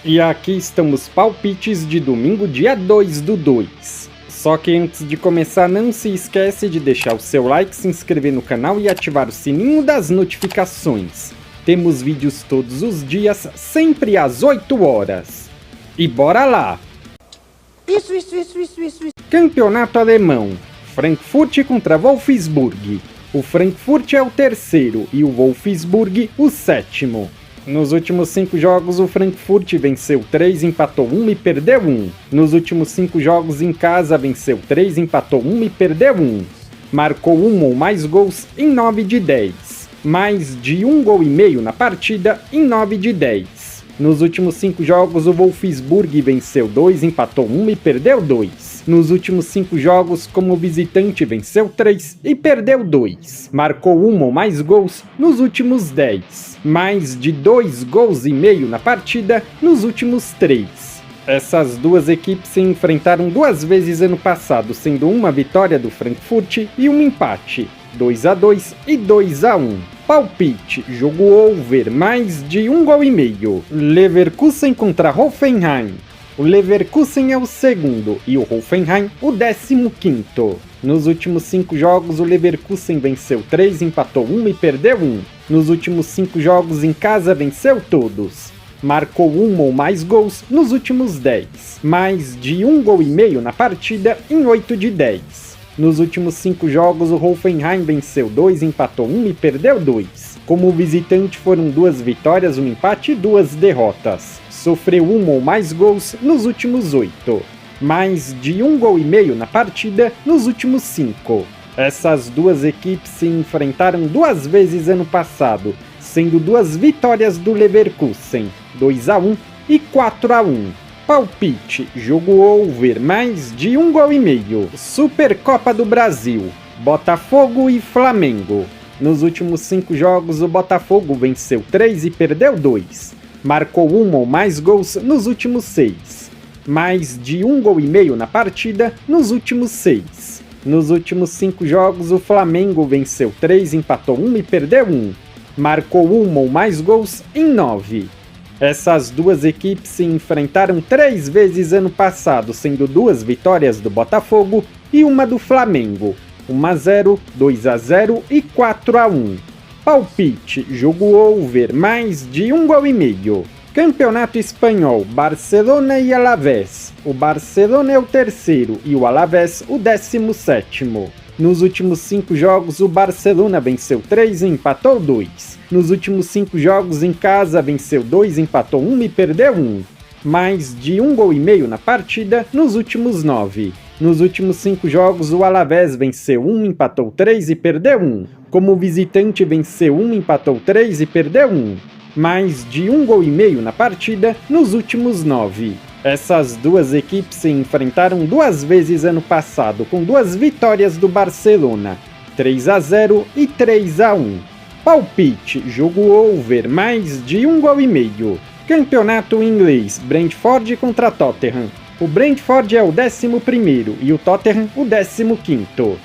E aqui estão os palpites de domingo, dia 2/2. Só que antes de começar, não se esquece de deixar o seu like, se inscrever no canal e ativar o sininho das notificações. Temos vídeos todos os dias, sempre às 8 horas. E bora lá! Isso. Campeonato alemão. Frankfurt contra Wolfsburg. O Frankfurt é o terceiro e o Wolfsburg o sétimo. Nos últimos 5 jogos, o Frankfurt venceu 3, empatou 1 e perdeu 1. Nos últimos 5 jogos em casa, venceu 3, empatou 1 e perdeu 1. Marcou 1 ou mais gols em 9 de 10. Mais de 1 gol e meio na partida em 9 de 10. Nos últimos 5 jogos, o Wolfsburg venceu 2, empatou 1 e perdeu 2. Nos últimos 5 jogos, como visitante, venceu 3 e perdeu 2. Marcou 1 ou mais gols nos últimos 10. Mais de 2 gols e meio na partida nos últimos 3. Essas duas equipes se enfrentaram 2 vezes ano passado, sendo uma vitória do Frankfurt e um empate, 2-2 e 2-1. Palpite, jogo over, mais de 1 gol e meio. Leverkusen contra Hoffenheim. O Leverkusen é o segundo e o Hoffenheim o 15º. Nos últimos 5 jogos, o Leverkusen venceu 3, empatou 1 e perdeu 1. Nos últimos 5 jogos em casa, venceu todos. Marcou 1 ou mais gols nos últimos 10. Mais de 1 gol e meio na partida em 8 de 10. Nos últimos 5 jogos, o Hoffenheim venceu 2, empatou 1 e perdeu 2. Como visitante, foram 2 vitórias, um empate e 2 derrotas. Sofreu 1 ou mais gols nos últimos 8. Mais de 1 gol e meio na partida nos últimos 5. Essas duas equipes se enfrentaram 2 vezes ano passado, sendo 2 vitórias do Leverkusen, 2-1 e 4-1. Palpite, jogo over, mais de 1 gol e meio. Supercopa do Brasil, Botafogo e Flamengo. Nos últimos 5 jogos, o Botafogo venceu 3 e perdeu 2. Marcou 1 ou mais gols nos últimos 6. Mais de 1 gol e meio na partida nos últimos 6. Nos últimos 5 jogos, o Flamengo venceu 3, empatou 1 e perdeu 1. Marcou 1 ou mais gols em 9. Essas duas equipes se enfrentaram 3 vezes ano passado, sendo 2 vitórias do Botafogo e uma do Flamengo, 1-0, 2-0 e 4-1. Palpite, jogo over, mais de 1 gol e meio. Campeonato Espanhol, Barcelona e Alavés. O Barcelona é o terceiro e o Alavés o 17º. Nos últimos 5 jogos, o Barcelona venceu 3 e empatou 2. Nos últimos 5 jogos em casa, venceu 2, empatou 1 e perdeu 1. Mais de 1 gol e meio na partida nos últimos 9. Nos últimos 5 jogos, o Alavés venceu 1, empatou 3 e perdeu 1. Como visitante, venceu 1, empatou 3 e perdeu 1. Mais de 1 gol e meio na partida nos últimos 9. Essas duas equipes se enfrentaram 2 vezes ano passado, com 2 vitórias do Barcelona, 3-0 e 3-1. Palpite, jogo over, mais de 1 gol e meio. Campeonato inglês, Brentford contra Tottenham. O Brentford é o 11º e o Tottenham o 15º.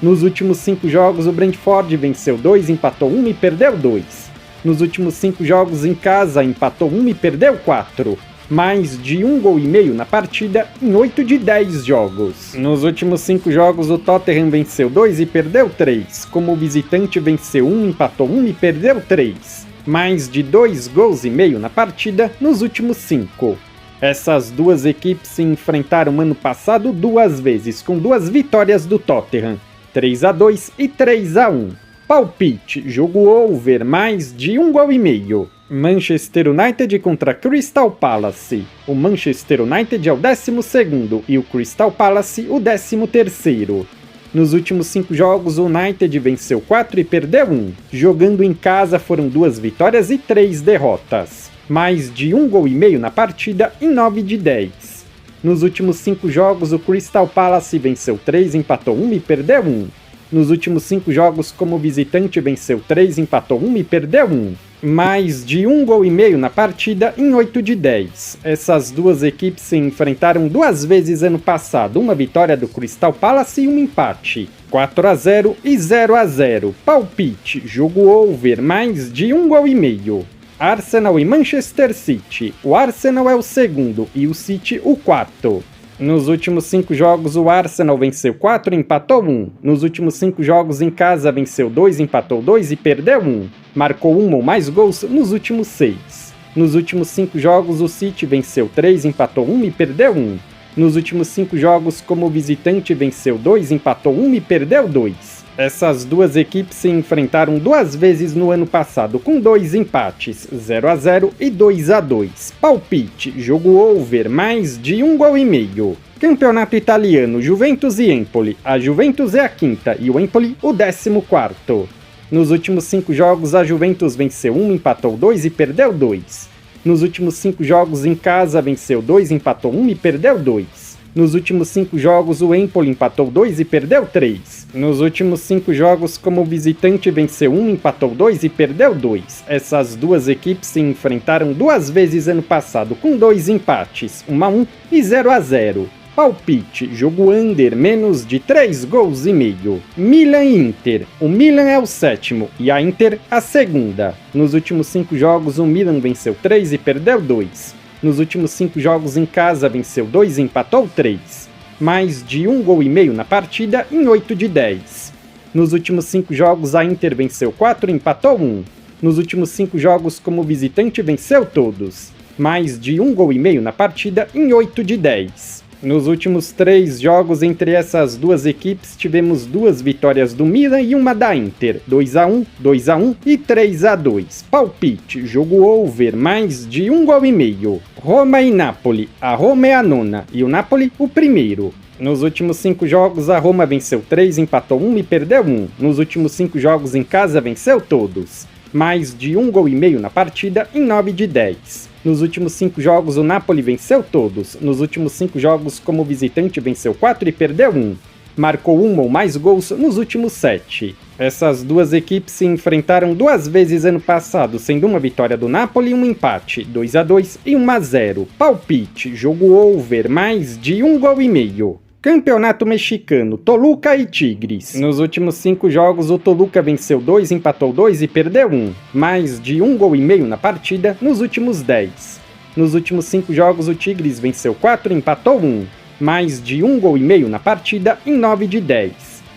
Nos últimos 5 jogos, o Brentford venceu 2, empatou 1 e perdeu 2. Nos últimos 5 jogos em casa, empatou 1 e perdeu 4. Mais de 1 gol e meio na partida em 8 de 10 jogos. Nos últimos 5 jogos, o Tottenham venceu 2 e perdeu 3. Como visitante, venceu 1, empatou 1 e perdeu 3. Mais de 2 gols e meio na partida nos últimos 5. Essas duas equipes se enfrentaram ano passado 2 vezes, com 2 vitórias do Tottenham, 3-2 e 3-1. Palpite, jogo over, mais de 1 gol e meio. Manchester United contra Crystal Palace. O Manchester United é o 12º e o Crystal Palace o 13º. Nos últimos 5 jogos, o United venceu 4 e perdeu 1. Jogando em casa, foram 2 vitórias e 3 derrotas. Mais de 1 gol e meio na partida em 9 de 10. Nos últimos 5 jogos, o Crystal Palace venceu 3, empatou 1 e perdeu 1. Nos últimos 5 jogos como visitante, venceu 3, empatou 1 e perdeu 1. Mais de 1 gol e meio na partida em 8 de 10. Essas duas equipes se enfrentaram 2 vezes ano passado, uma vitória do Crystal Palace e um empate. 4-0 e 0-0. Palpite, jogo over, mais de 1 gol e meio. Arsenal e Manchester City. O Arsenal é o segundo e o City o quarto. Nos últimos 5 jogos, o Arsenal venceu 4 e empatou 1. Nos últimos 5 jogos em casa, venceu 2, empatou 2 e perdeu 1. Marcou 1 ou mais gols nos últimos 6. Nos últimos 5 jogos, o City venceu 3, empatou 1 e perdeu 1. Nos últimos 5 jogos, como visitante, venceu 2, empatou 1 e perdeu 2. Essas duas equipes se enfrentaram 2 vezes no ano passado, com 2 empates, 0-0 e 2-2. Palpite, jogo over, mais de 1 gol e meio. Campeonato italiano, Juventus e Empoli. A Juventus é a quinta e o Empoli o 14º. Nos últimos 5 jogos, a Juventus venceu 1, empatou 2 e perdeu 2. Nos últimos 5 jogos em casa, venceu 2, empatou 1 e perdeu 2. Nos últimos 5 jogos, o Empoli empatou 2 e perdeu 3. Nos últimos 5 jogos, como visitante, venceu 1, empatou 2 e perdeu 2. Essas duas equipes se enfrentaram 2 vezes ano passado, com 2 empates, 1-1 e 0-0. Palpite, jogo under, menos de 3 gols e meio. Milan e Inter. O Milan é o 7º e a Inter a segunda. Nos últimos 5 jogos, o Milan venceu 3 e perdeu 2. Nos últimos 5 jogos em casa, venceu 2 e empatou 3. Mais de 1 gol e meio na partida em 8 de 10. Nos últimos 5 jogos, a Inter venceu 4 e empatou 1. Nos últimos 5 jogos como visitante, venceu todos. Mais de 1 gol e meio na partida em 8 de 10. Nos últimos 3 jogos entre essas duas equipes, tivemos 2 vitórias do Milan e uma da Inter, 2-1, 2-1 e 3-2. Palpite, jogo over, mais de 1 gol e meio. Roma e Napoli. A Roma é a nona e o Napoli o primeiro. Nos últimos 5 jogos, a Roma venceu 3, empatou 1 e perdeu 1. Nos últimos 5 jogos em casa, venceu todos. Mais de 1 gol e meio na partida em 9 de 10. Nos últimos 5 jogos, o Napoli venceu todos. Nos últimos 5 jogos, como visitante, venceu 4 e perdeu 1. Marcou 1 ou mais gols nos últimos 7. Essas duas equipes se enfrentaram 2 vezes ano passado, sendo uma vitória do Napoli e um empate, 2-2 e 1-0. Palpite, jogo over, mais de 1 gol e meio. Campeonato Mexicano, Toluca e Tigres. Nos últimos 5 jogos, o Toluca venceu 2, empatou 2 e perdeu 1. Mais de 1 gol e meio na partida nos últimos 10. Nos últimos 5 jogos, o Tigres venceu 4 e empatou 1. Mais de 1 gol e meio na partida em 9 de 10.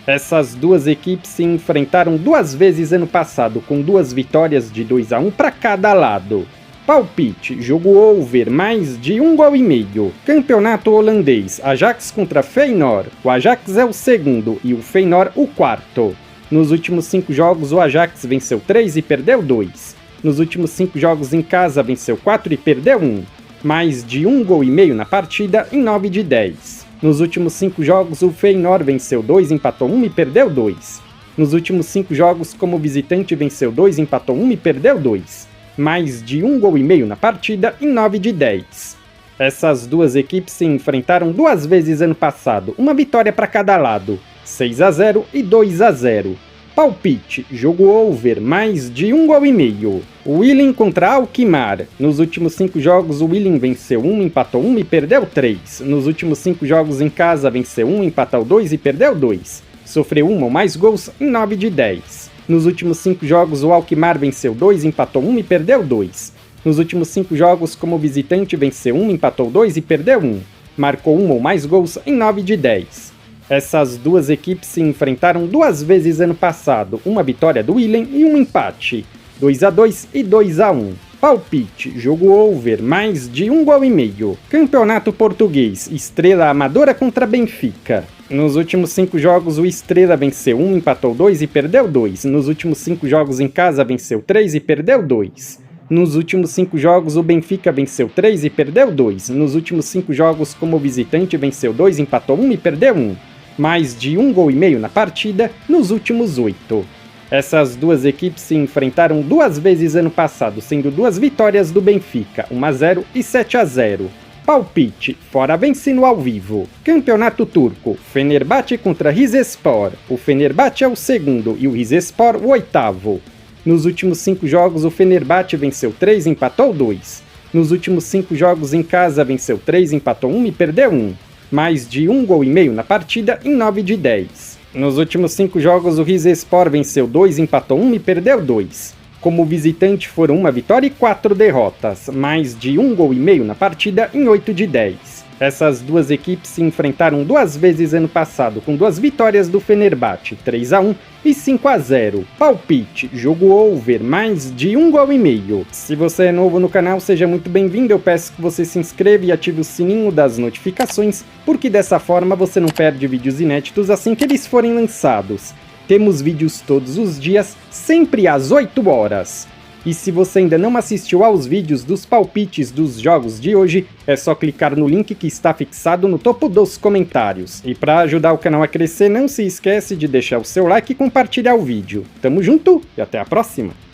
Essas duas equipes se enfrentaram 2 vezes ano passado, com 2 vitórias de 2-1 para cada lado. Palpite, jogo over, mais de 1 gol e meio. Campeonato holandês, Ajax contra Feyenoord. O Ajax é o segundo e o Feyenoord o quarto. Nos últimos 5 jogos, o Ajax venceu 3 e perdeu 2. Nos últimos 5 jogos em casa, venceu 4 e perdeu 1. Mais de 1 gol e meio na partida em 9 de 10. Nos últimos 5 jogos, o Feyenoord venceu 2, empatou 1 e perdeu 2. Nos últimos 5 jogos, como visitante, venceu 2, empatou 1 e perdeu 2. Mais de 1 gol e meio na partida em 9 de 10. Essas duas equipes se enfrentaram 2 vezes ano passado, uma vitória para cada lado, 6-0 e 2-0. Palpite, jogo over, mais de 1 gol e meio. Willian contra Alkmaar. Nos últimos 5 jogos, o Willian venceu 1, empatou 1 e perdeu 3. Nos últimos 5 jogos em casa, venceu 1, empatou 2 e perdeu 2. Sofreu 1 ou mais gols em 9 de 10. Nos últimos 5 jogos, o Alkmaar venceu 2, empatou 1 e perdeu 2. Nos últimos 5 jogos, como visitante, venceu 1, empatou 2 e perdeu 1. Marcou 1 ou mais gols em 9 de 10. Essas duas equipes se enfrentaram 2 vezes ano passado, uma vitória do Willian e um empate, 2-2 e 2-1. Palpite, jogo over, mais de 1 gol e meio. Campeonato Português, Estrela Amadora contra Benfica. Nos últimos 5 jogos, o Estrela venceu 1, empatou 2 e perdeu 2. Nos últimos 5 jogos em casa, venceu 3 e perdeu 2. Nos últimos 5 jogos, o Benfica venceu 3 e perdeu 2. Nos últimos 5 jogos, como visitante, venceu 2, empatou 1 e perdeu 1. Mais de 1 gol e meio na partida nos últimos 8. Essas duas equipes se enfrentaram 2 vezes ano passado, sendo 2 vitórias do Benfica, 1-0 e 7-0. Palpite, fora vence no ao vivo. Campeonato Turco, Fenerbahçe contra Rizespor. O Fenerbahçe é o segundo e o Rizespor o 8º. Nos últimos 5 jogos, o Fenerbahçe venceu 3 e empatou 2. Nos últimos 5 jogos em casa, venceu 3, empatou 1 e perdeu 1. Mais de 1 gol e meio na partida em 9 de 10. Nos últimos 5 jogos, o Rizespor venceu 2, empatou 1 e perdeu 2. Como visitante foram 1 vitória e 4 derrotas, mais de 1,5 gols na partida em 8 de 10. Essas duas equipes se enfrentaram 2 vezes ano passado, com 2 vitórias do Fenerbahçe, 3-1 e 5-0. Palpite, jogo over, mais de 1,5 gols. Se você é novo no canal, seja muito bem-vindo. Eu peço que você se inscreva e ative o sininho das notificações, porque dessa forma você não perde vídeos inéditos assim que eles forem lançados. Temos vídeos todos os dias, sempre às 8 horas. E se você ainda não assistiu aos vídeos dos palpites dos jogos de hoje, é só clicar no link que está fixado no topo dos comentários. E para ajudar o canal a crescer, não se esquece de deixar o seu like e compartilhar o vídeo. Tamo junto e até a próxima!